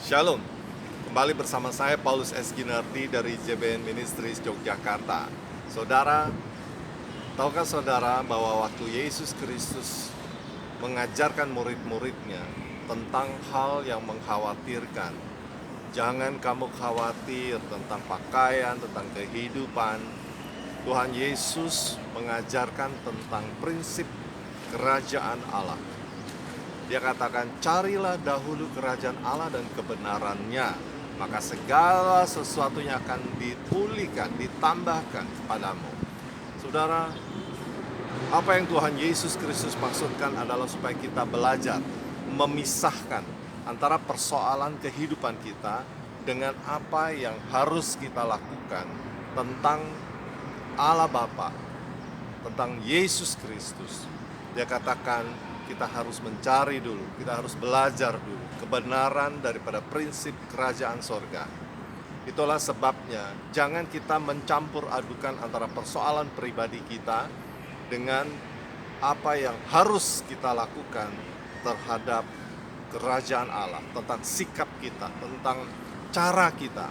Shalom, kembali bersama saya Paulus S. Ginardi dari JBN Ministries Yogyakarta. Saudara, tahukah saudara bahwa waktu Yesus Kristus mengajarkan murid-muridnya tentang hal yang mengkhawatirkan, jangan kamu khawatir tentang pakaian, tentang kehidupan. Tuhan Yesus mengajarkan tentang prinsip kerajaan Allah. Dia katakan, carilah dahulu kerajaan Allah dan kebenarannya, maka segala sesuatunya akan dipulihkan, ditambahkan padamu. Saudara, apa yang Tuhan Yesus Kristus maksudkan adalah supaya kita belajar memisahkan antara persoalan kehidupan kita dengan apa yang harus kita lakukan tentang Allah Bapa, tentang Yesus Kristus. Dia katakan, kita harus mencari dulu, kita harus belajar dulu kebenaran daripada prinsip kerajaan sorga. Itulah sebabnya jangan kita mencampur adukan antara persoalan pribadi kita dengan apa yang harus kita lakukan terhadap kerajaan Allah, tentang sikap kita, tentang cara kita.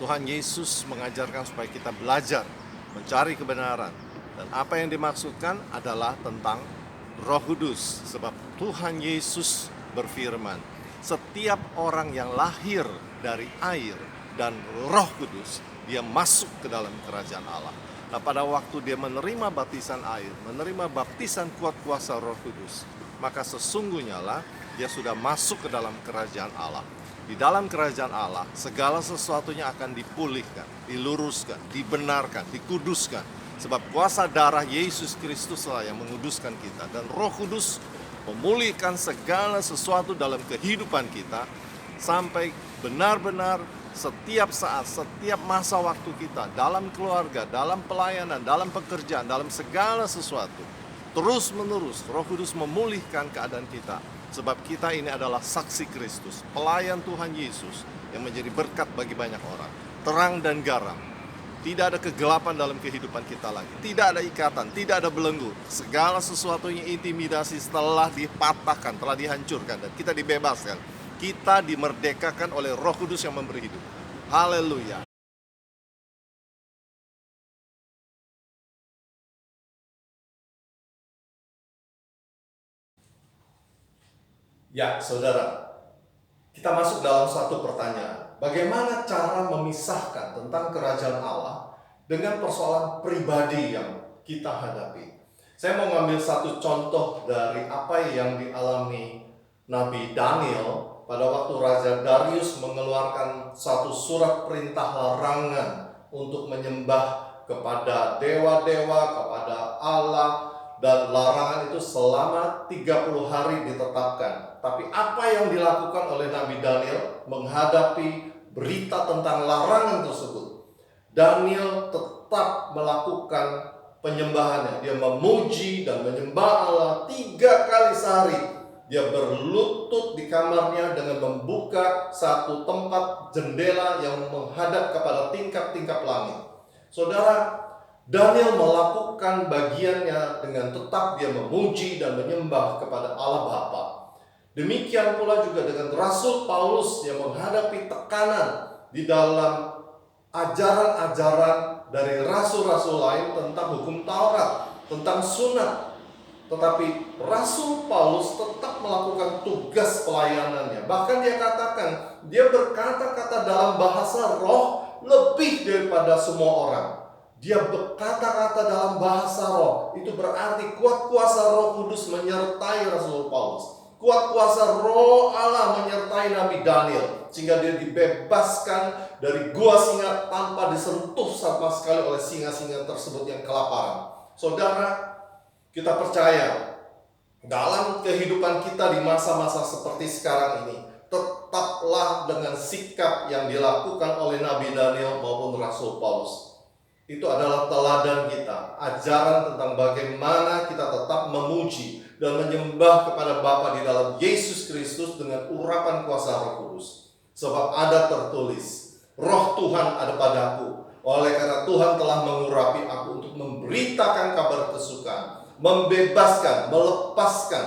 Tuhan Yesus mengajarkan supaya kita belajar mencari kebenaran, dan apa yang dimaksudkan adalah tentang Roh Kudus, sebab Tuhan Yesus berfirman, setiap orang yang lahir dari air dan Roh Kudus, dia masuk ke dalam kerajaan Allah. Nah, pada waktu dia menerima baptisan air, menerima baptisan kuat kuasa Roh Kudus, maka sesungguhnya lah dia sudah masuk ke dalam kerajaan Allah. Di dalam kerajaan Allah, segala sesuatunya akan dipulihkan, diluruskan, dibenarkan, dikuduskan. Sebab kuasa darah Yesus Kristuslah yang menguduskan kita, dan Roh Kudus memulihkan segala sesuatu dalam kehidupan kita sampai benar-benar setiap saat, setiap masa waktu kita, dalam keluarga, dalam pelayanan, dalam pekerjaan, dalam segala sesuatu. Terus menerus Roh Kudus memulihkan keadaan kita, sebab kita ini adalah saksi Kristus, pelayan Tuhan Yesus yang menjadi berkat bagi banyak orang, terang dan garam. Tidak ada kegelapan dalam kehidupan kita lagi. Tidak ada ikatan, tidak ada belenggu. Segala sesuatunya intimidasi telah dipatahkan, telah dihancurkan, dan kita dibebaskan. Kita dimerdekakan oleh Roh Kudus yang memberi hidup. Haleluya. Ya, saudara, kita masuk dalam satu pertanyaan. Bagaimana cara memisahkan tentang kerajaan Allah dengan persoalan pribadi yang kita hadapi? Saya mau ngambil satu contoh dari apa yang dialami Nabi Daniel pada waktu Raja Darius mengeluarkan satu surat perintah larangan untuk menyembah kepada dewa-dewa, kepada Allah, dan larangan itu selama 30 hari ditetapkan. Tapi apa yang dilakukan oleh Nabi Daniel menghadapi berita tentang larangan tersebut? Daniel tetap melakukan penyembahannya. Dia memuji dan menyembah Allah 3 kali sehari. Dia berlutut di kamarnya dengan membuka satu tempat jendela yang menghadap kepada tingkap-tingkap langit. Saudara, Daniel melakukan bagiannya dengan tetap dia memuji dan menyembah kepada Allah Bapa. Demikian pula juga dengan Rasul Paulus yang menghadapi tekanan di dalam ajaran-ajaran dari rasul-rasul lain tentang hukum Taurat, tentang sunat. Tetapi Rasul Paulus tetap melakukan tugas pelayanannya. Bahkan dia katakan, dia berkata-kata dalam bahasa roh lebih daripada semua orang. Dia berkata-kata dalam bahasa roh. Itu berarti kuat kuasa Roh Kudus menyertai Rasul Paulus. Kuat kuasa Roh Allah menyertai Nabi Daniel, sehingga dia dibebaskan dari gua singa tanpa disentuh sama sekali oleh singa-singa tersebut yang kelaparan. Saudara, kita percaya dalam kehidupan kita di masa-masa seperti sekarang ini, tetaplah dengan sikap yang dilakukan oleh Nabi Daniel maupun Rasul Paulus. Itu adalah teladan kita, ajaran tentang bagaimana kita tetap memuji dan menyembah kepada Bapa di dalam Yesus Kristus dengan urapan kuasa Roh Kudus. Sebab ada tertulis, Roh Tuhan ada padaku, oleh karena Tuhan telah mengurapi aku untuk memberitakan kabar kesukaan, membebaskan, melepaskan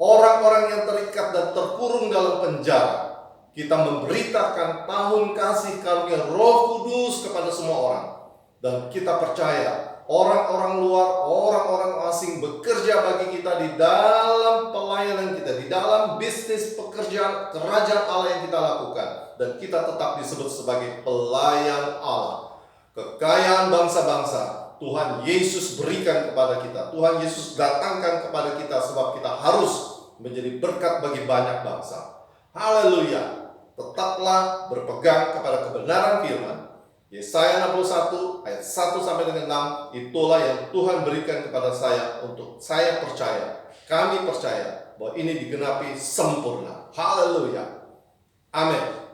orang-orang yang terikat dan terkurung dalam penjara, Kita memberitakan tahun kasih karunia Roh Kudus kepada semua orang. Dan kita percaya orang-orang luar, orang-orang asing bekerja bagi kita di dalam pelayanan kita, di dalam bisnis pekerjaan kerajaan Allah yang kita lakukan. Dan kita tetap disebut sebagai pelayan Allah. Kekayaan bangsa-bangsa Tuhan Yesus berikan kepada kita. Tuhan Yesus datangkan kepada kita sebab kita harus menjadi berkat bagi banyak bangsa. Haleluya. Tetaplah berpegang kepada kebenaran firman. Yesaya 61 ayat 1 sampai dengan 6, itulah yang Tuhan berikan kepada saya untuk saya percaya. Kami percaya bahwa ini digenapi sempurna. Haleluya. Amin.